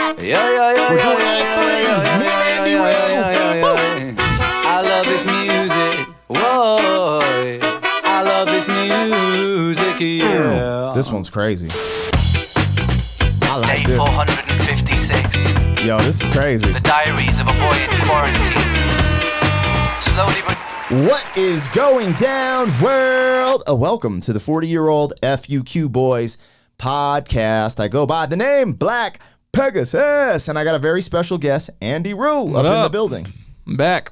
back. Yeah. We're doing all three. Me and Andy Rue. I love this music. Whoa. I love this music. Yeah. This one's crazy. I like Day this. 456. Yo, this is crazy. The diaries of a boy in quarantine. Slowly but What is going down, world? Welcome to the 40-year-old FUQ Boys podcast. I go by the name Black Pegasus, and I got a very special guest, Andy Rue, up in the building. I'm back.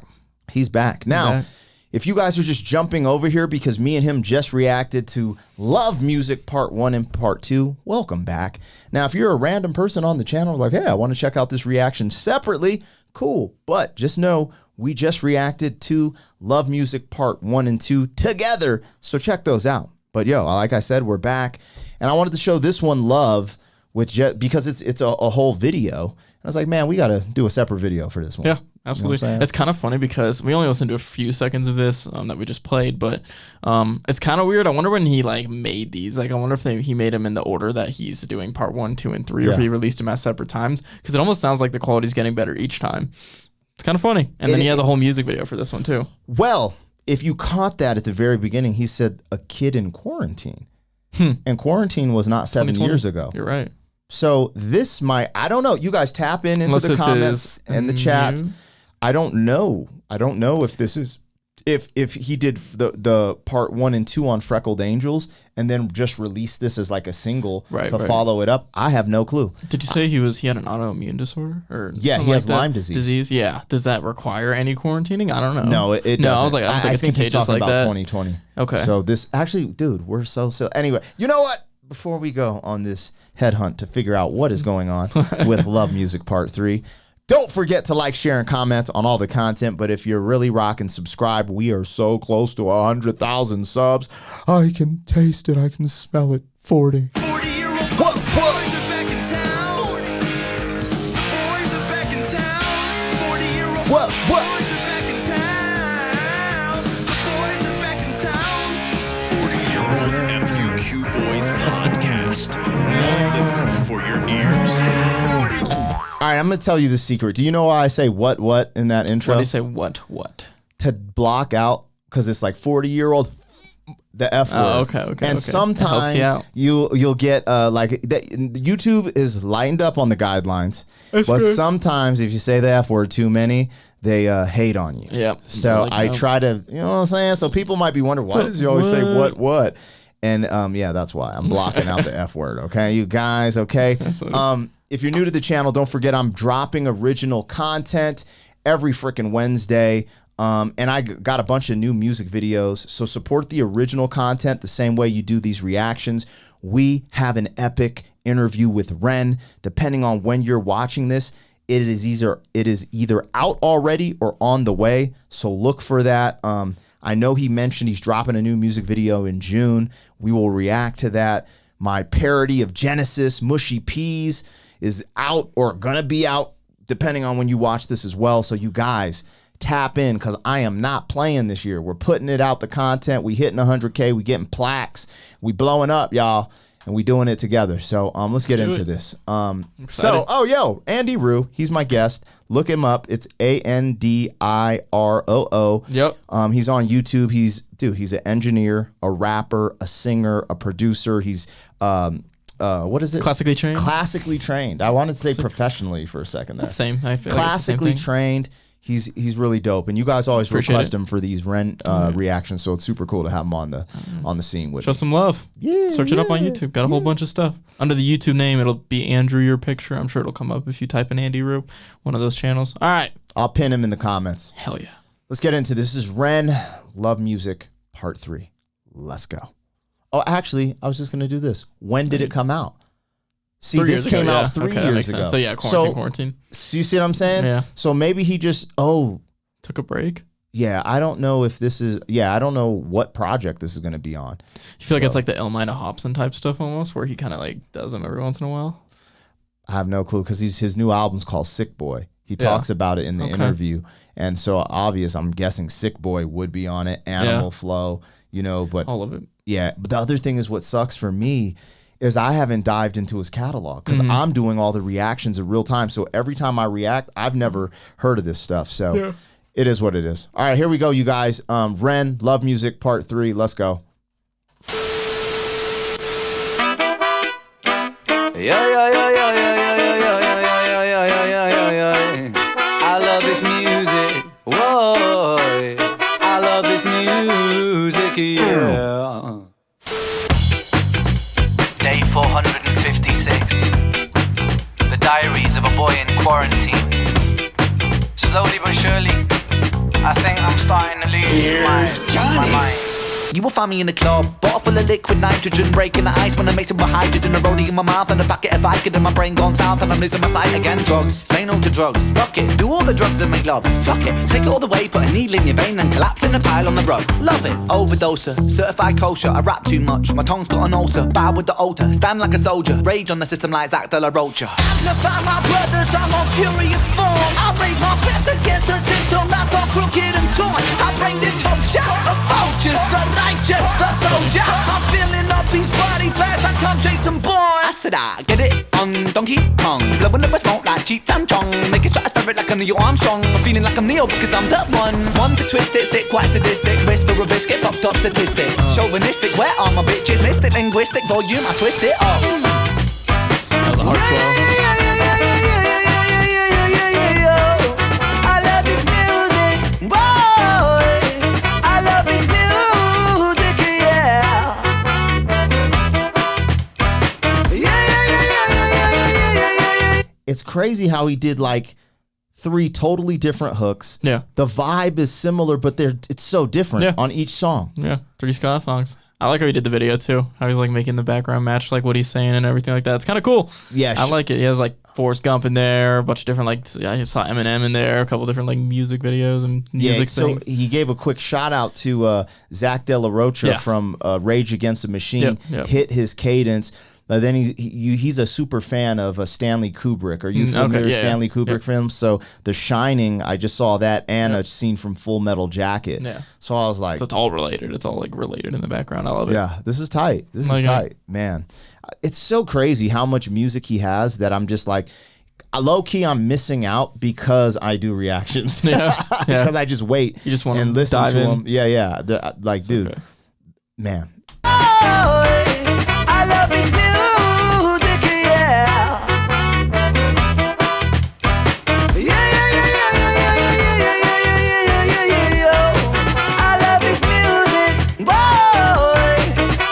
He's back. Now, if you guys are just jumping over here because me and him just reacted to Love Music Part 1 and Part 2, welcome back. Now, if you're a random person on the channel, like, hey, I want to check out this reaction separately, cool. But just know we just reacted to Love Music Part 1 and 2 together, so check those out. But yo, like I said, we're back, and I wanted to show this one love because it's a whole video. And I was like, man, we got to do a separate video for this one. Yeah, absolutely. You know what I'm saying? It's kind of funny because we only listened to a few seconds of this that we just played, but it's kind of weird. I wonder when he like made these. Like, I wonder if he made them in the order that he's doing Part 1, 2, and 3, or if he released them at separate times. Because it almost sounds like the quality's getting better each time. It's kind of funny. And then he has a whole music video for this one too. Well, if you caught that at the very beginning, he said a kid in quarantine. And quarantine was not 7 years ago. You're right. So this might, I don't know. You guys tap into Unless the it's comments and the chat. new. I don't know. I don't know if this is, if he did the Part 1 and 2 on Freckled Angels and then just released this as like a single to follow it up. I have no clue. Did you say he had an autoimmune disorder? Or yeah, he has Lyme disease. Yeah. Does that require any quarantineranting? I don't know. No, it doesn't. I was like, I think it's he's talking like about that. 2020. Okay. So this, actually, dude, we're so silly. Anyway, you know what? Before we go on this headhunt to figure out what is going on with Love Music Part 3, don't forget to like, share, and comment on all the content. But if you're really rocking, subscribe. We are so close to 100,000 subs. I can taste it. I can smell it. 40. 40-year-old What? boys are back in town. Boys are back in town. 40-year-old What? boys are back in town. The boys are back in town. 40-year-old FUQ Boys podcast. More liquor for your ears. 40. All right, I'm going to tell you the secret. Do you know why I say what in that intro? What did he say? What? To block out, because it's like 40-year-old, the F word. Oh, okay. And sometimes you'll get YouTube is lightened up on the guidelines, but sometimes if you say the F word too many, they hate on you. Yep. So I try to, you know what I'm saying? So people might be wondering, why does he always say what? And yeah, that's why I'm blocking out the F word. Okay, you guys. Okay. If you're new to the channel, don't forget I'm dropping original content every freaking Wednesday. And I got a bunch of new music videos. So support the original content the same way you do these reactions. We have an epic interview with REN. Depending on when you're watching this, it is either out already or on the way. So look for that. I know he mentioned he's dropping a new music video in June. We will react to that. My parody of Genesis, Mushy Peas, is out or gonna be out depending on when you watch this as well. So you guys tap in, because I am not playing this year. We're putting it out, the content. We hitting 100K. We getting plaques. We blowing up, y'all, and we doing it together. So let's get into this. Andy Rue, he's my guest. Look him up. It's ANDIROO. Yep. He's on YouTube. He's an engineer, a rapper, a singer, a producer. He's what is it? Classically trained. Classically trained. I wanted to say professionally for a second there. Same. I feel classically like trained. He's really dope, and you guys always request him for these REN reactions, so it's super cool to have him on the scene with Show me. some love. Yeah, Search it up on YouTube. Got a whole bunch of stuff. Under the YouTube name, it'll be Andrew Your Picture. I'm sure it'll come up if you type in Andy Rue, one of those channels. All right. I'll pin him in the comments. Hell yeah. Let's get into this. This is REN Love Music Part 3. Let's go. Oh, actually, I was just gonna do this. When did it come out? See, this came out 3 years ago. So yeah, quarantine. So you see what I'm saying? Yeah. So maybe he just took a break. Yeah, I don't know if this is. Yeah, I don't know what project this is going to be on. You feel like it's like the Elmina Hobson type stuff almost, where he kind of like does them every once in a while. I have no clue because his new album's called Sick Boy. He talks about it in the interview, and so obvious. I'm guessing Sick Boy would be on it. Animal Flow, but all of it. Yeah, but the other thing is what sucks for me is I haven't dived into his catalog because I'm doing all the reactions in real time. So every time I react, I've never heard of this stuff. So it is what it is. All right, here we go, you guys. Ren, Love Music Part 3. Let's go. I love this music. Whoa, I love this music. Yeah. Day 456. The diaries of a boy in quarantine. Slowly but surely, I think I'm starting to lose my mind. You will find me in the club, bottle full of liquid nitrogen, breaking the ice when I mix it with hydrogen, a rollie in my mouth and a packet of Vicodin, my brain gone south and I'm losing my sight again. Drugs, say no to drugs, fuck it, do all the drugs and make love, fuck it, take it all the way, put a needle in your vein and collapse in a pile on the rug, love it, overdoser, certified kosher, I rap too much, my tongue's got an ulcer, bad with the altar, stand like a soldier, rage on the system like Zach De La Rocha. Amplify my brothers, I'm on furious form, I raise my fist against the system that's all crooked and torn, I bring this culture of vultures, the righteous, the soldier. I'm filling up these body bags like I'm Jason Bourne. I said I get it on Donkey Kong, blowing up my smoke like Cheech and Chong, making stratospheric like I'm Neil Armstrong. I'm feeling like I'm Neo because I'm the one to twist it, sit quite sadistic, wrist for a biscuit, fucked up statistic, chauvinistic. Where are my bitches? Mystic, linguistic, volume. I twist it up. That was a hard flow. It's crazy how he did like 3 totally different hooks. Yeah. The vibe is similar, but it's so different on each song. Yeah, 3 ska songs. I like how he did the video too. How he's like making the background match like what he's saying and everything like that. It's kind of cool. Yeah, I like it. He has like Forrest Gump in there, a bunch of different like I saw Eminem in there, a couple different like music videos and music things. So he gave a quick shout out to Zach De La Rocha from Rage Against the Machine. Hit his cadence. Then he's a super fan of Stanley Kubrick. Are you familiar with Stanley Kubrick films? So The Shining, I just saw that, and a scene from Full Metal Jacket. Yeah. So I was like, so it's all related. It's all like related in the background. I love it. Yeah, this is tight. This is tight, man. It's so crazy how much music he has that I'm just like, low key, I'm missing out because I do reactions. Because I just wait you just want and to listen dive to in. them. Like, dude, man. I love this music, yeah. I love this music, boy.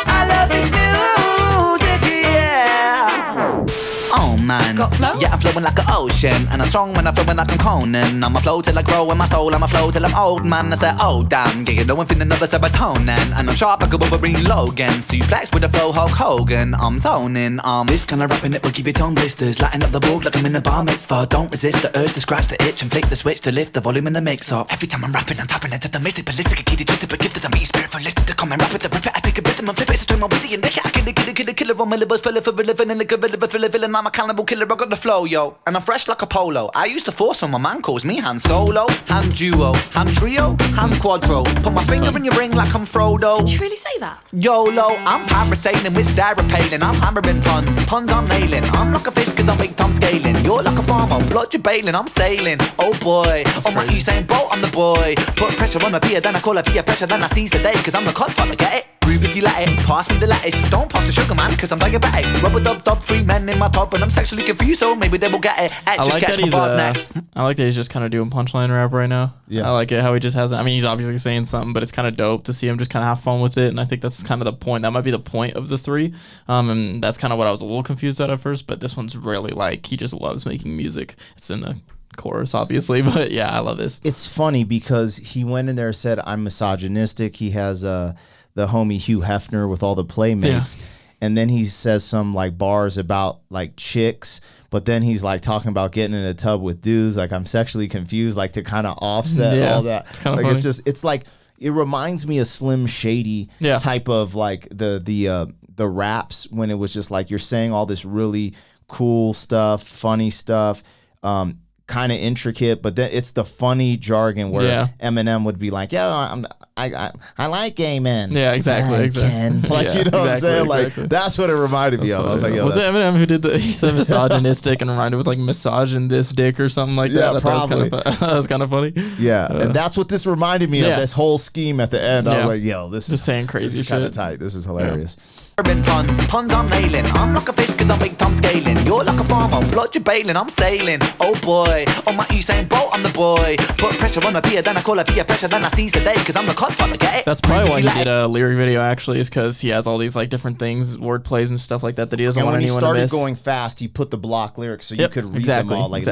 I love this music, yeah. Oh man, yeah, I'm flowing like an ocean, and I'm strong when I'm flowing like I'm Conan. I'm a flow till I grow in my soul, I'm a flow till I'm old, man. I said, oh damn, yeah, you know I'm feeling another serotonin, and I'm sharp like a Wolverine Logan. Suplex with a flow Hulk Hogan, I'm zoning. This kind of rapping it will give its own blisters, lighting up the walk like I'm in a bar mitzvah. Don't resist the urge to scratch the itch and flick the switch to lift the volume in the mix up. Every time I'm rapping, I'm tapping into the mystic, ballistic, kitty twisted, but gifted. I'm eating spirit for lifted to come and rap it, the rip it. I take a rhythm and flip it, so turn my witty and lick it. I kill a killer on my liver, spell it for a living, and lick a bit of a thriller villain. I'm a cannibal killer, I got the flow, yo, and I'm fresh like a polo. I used to force on my man calls me hand solo, hand duo, hand trio, hand quadro. Put my finger in your ring like I'm Frodo. Did you really say that? YOLO, I'm parasailing with Sarah Palin. I'm hammering puns I'm nailing. I'm like a fish cause I'm big Tom scaling. You're like a farmer, blood you're bailing. I'm sailing, oh boy, on my Usain Bolt I'm the boy. Put pressure on the pier, then I call a peer pressure, then I seize the day. Cause I'm the codfather, get it? Groove if you let it, pass me the lettuce. Don't pass the sugar man, cause I'm diabetic. Rubber dub, 3 men in my top, and I'm sexually confused, so maybe they will get it. I Just like catch that my he's bars next. I like that he's just kind of doing punchline rap right now. Yeah. I like it how he just has. I mean, he's obviously saying something, but it's kind of dope to see him just kind of have fun with it. And I think that's kind of the point. That might be the point of the 3. And that's kind of what I was a little confused at first. But this one's really like he just loves making music. It's in the chorus, obviously, but yeah, I love this. It's funny because he went in there and said I'm misogynistic. He has the homie Hugh Hefner with all the Playmates. Yeah. And then he says some like bars about like chicks, but then he's like talking about getting in a tub with dudes. Like I'm sexually confused, like to kind of offset all that. It's kind of like funny. it's just it's like it reminds me of Slim Shady type of like the raps when it was just like you're saying all this really cool stuff, funny stuff, kind of intricate, but then it's the funny jargon where Eminem would be like, I I like gay men. Yeah, exactly. Like, Yeah, you know what I'm saying? exactly. Like, that's what it reminded me of. I was like, yo, was it Eminem who did he said misogynistic and reminded with like massaging this dick or something like that? Yeah, probably. That was kind of funny. Yeah, and that's what this reminded me of, this whole scheme at the end. I was like, yo, this just is saying crazy shit. Kind of tight. This is hilarious. Puns I'm nailing. I'm like a fish cause I'm big time scaling. You're like a farmer, blood you're bailing. I'm sailing, oh boy. On my Usain Bolt, I'm the boy. Put pressure on the pier, then I call it peer pressure, then I seize the day cause I'm the codfather, get it? That's probably why he did a lyric video actually, is because he has all these like different things, word plays and stuff like that he doesn't want anyone to miss. And when he started going fast, he put the block lyrics so you could read them all. Like,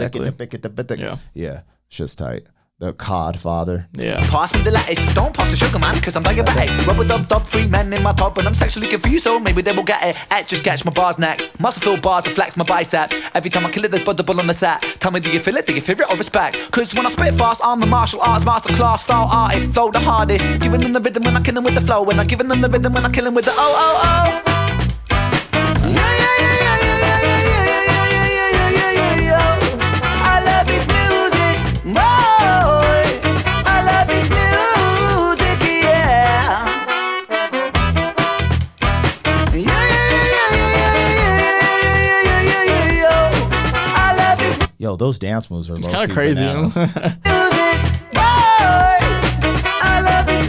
yeah, shit's tight. The Codfather. Yeah. Pass me the lettuce, don't pass the sugar, man, cause I'm diabetic. Rubber dub, 3 men in my top, and I'm sexually confused, so maybe they will get it. Etch, just sketch my bars next. Muscle filled bars to flex my biceps. Every time I kill it, there's buddable on the set. Tell me, do you feel it? Do you fear it or respect? Cause when I spit fast, I'm the martial arts masterclass style artist. Flow the hardest. Giving them the rhythm when I kill them with the flow. When I'm giving them the rhythm when I kill them with the oh. I love this music, boy. I love this music, yeah. I love this Yo, those dance moves are kind of crazy. music, boy. I love this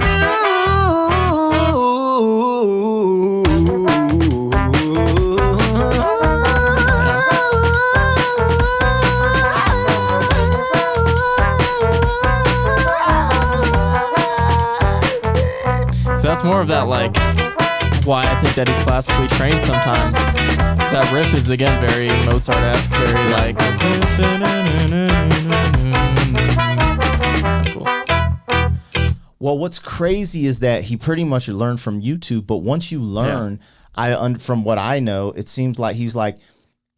So that's more of that, like, why I think that he's classically trained sometimes. 'Cause that riff is, again, very Mozart-esque, very, like... Cool. Well, what's crazy is that he pretty much learned from YouTube, but once you learn, from what I know, it seems like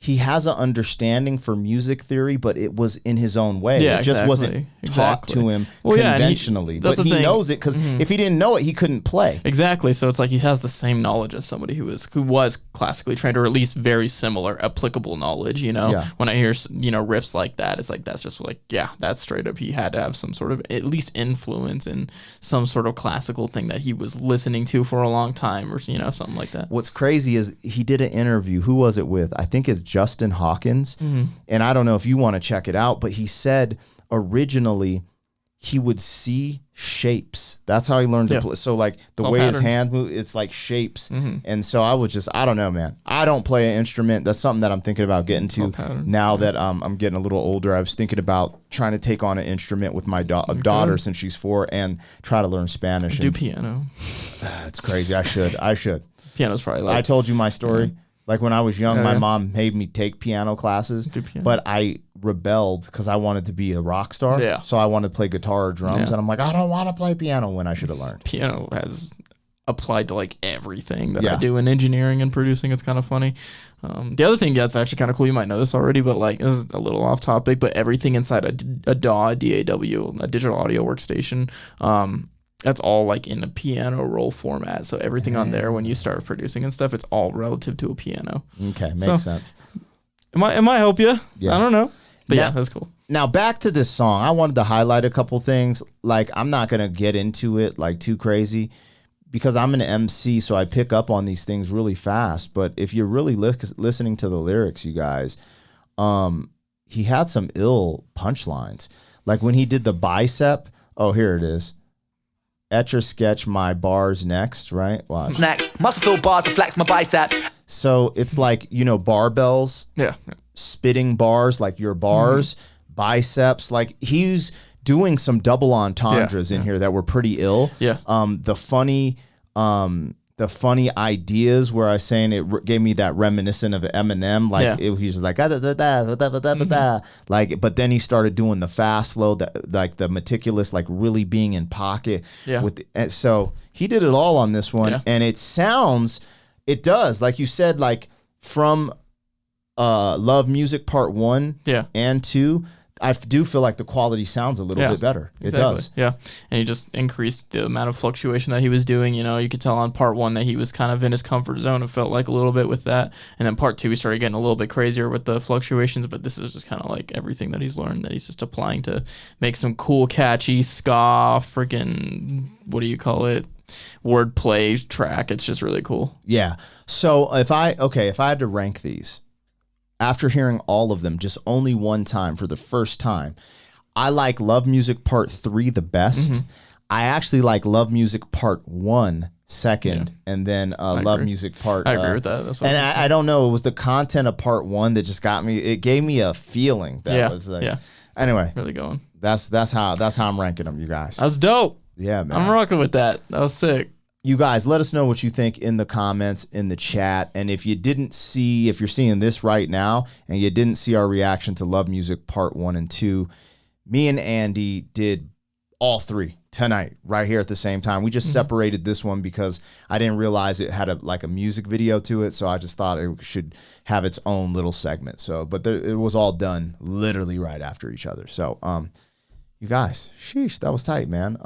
he has an understanding for music theory, but it was in his own way. Yeah, it just wasn't taught to him conventionally. But he knows it because if he didn't know it, he couldn't play. Exactly. So it's like he has the same knowledge as somebody who was classically trained, or at least very similar, applicable knowledge. You know, when I hear riffs like that, it's like that's just like that's straight up. He had to have some sort of at least influence in some sort of classical thing that he was listening to for a long time, or something like that. What's crazy is he did an interview. Who was it with? I think it's Justin Hawkins, and I don't know if you want to check it out, but he said originally he would see shapes. That's how he learned to play. So like the way patterns. his hand move, it's like shapes. And so I was I don't know, man. I don't play an instrument. That's something that I'm thinking about getting to now that I'm getting a little older. I was thinking about trying to take on an instrument with my daughter since she's 4 and try to learn Spanish. Do piano. It's crazy. I should. Piano's probably like... I told you my story. Like when I was young, my mom made me take piano classes, but I rebelled because I wanted to be a rock star. Yeah. So I wanted to play guitar or drums, and I'm like, I don't want to play piano when I should have learned. Piano has applied to like everything that I do in engineering and producing. It's kind of funny. The other thing that's actually kind of cool, you might know this already, but like this is a little off topic, but everything inside a DAW, DAW, a digital audio workstation, that's all like in a piano roll format. So everything on there, when you start producing and stuff, it's all relative to a piano. Okay, makes sense. It might help you. Yeah. I don't know. But that's cool. Now back to this song. I wanted to highlight a couple things. Like I'm not going to get into it like too crazy because I'm an MC, so I pick up on these things really fast. But if you're really listening to the lyrics, you guys, he had some ill punchlines. Like when he did the bicep. Oh, here it is. Etch or sketch my bars next, right? Watch. next. Muscle filled bars to flex my biceps. So it's like, barbells. Yeah. Spitting bars, like your bars, biceps. Like he's doing some double entendres in here that were pretty ill. Yeah. The funny ideas where I was saying it gave me that reminiscent of Eminem. Like he's just like like, but then he started doing the fast flow, that like the meticulous, like really being in pocket. Yeah. So he did it all on this one, and it does like you said, like from Love Music Part 1 and 2. I do feel like the quality sounds a little bit better. It does. Yeah. And he just increased the amount of fluctuation that he was doing. You know, you could tell on part 1 that he was kind of in his comfort zone. It felt like a little bit with that. And then part 2, he started getting a little bit crazier with the fluctuations. But this is just kind of like everything that he's learned that he's just applying to make some cool, catchy, ska, freaking, what do you call it? Wordplay track. It's just really cool. Yeah. So if I had to rank these, after hearing all of them just only one time for the first time, I like Love Music Part 3 the best. I actually like Love Music Part 1 second, and then Love Music Part... I agree with that. That's and I don't know, it was the content of Part 1 that just got me... It gave me a feeling that was like... Anyway. Really going. That's how I'm ranking them, you guys. That's dope. Yeah, man. I'm rocking with that. That was sick. You guys, let us know what you think in the comments, in the chat. And if you're seeing this right now and you didn't see our reaction to Love Music Part 1 and 2, me and Andy did all 3 tonight right here at the same time. We just separated this one because I didn't realize it had a music video to it, so I just thought it should have its own little segment. So, but it was all done literally right after each other. So, you guys, sheesh, that was tight, man.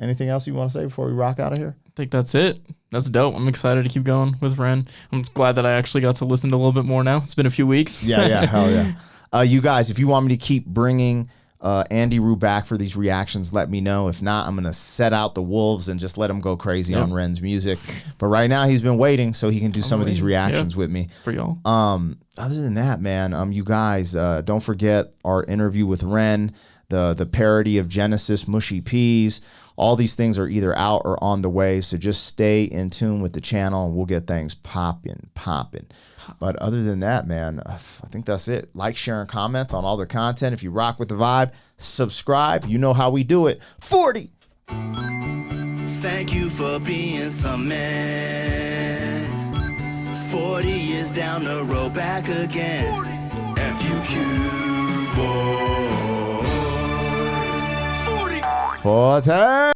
Anything else you want to say before we rock out of here? I think that's it. That's dope. I'm excited to keep going with Ren. I'm glad that I actually got to listen to a little bit more now. It's been a few weeks. Yeah, hell yeah. You guys, if you want me to keep bringing Andy Rue back for these reactions, let me know. If not, I'm going to set out the wolves and just let him go crazy on Ren's music. But right now, he's been waiting so he can do some of these reactions with me. For y'all. Other than that, man, you guys, don't forget our interview with Ren, the parody of Genesis, Mushy Peas. All these things are either out or on the way, so just stay in tune with the channel, and we'll get things popping. But other than that, man, I think that's it. Like, share, and comment on all the content. If you rock with the vibe, subscribe. You know how we do it. 40! Thank you for being some man. 40 years down the road, back again. FUQ boys. 40!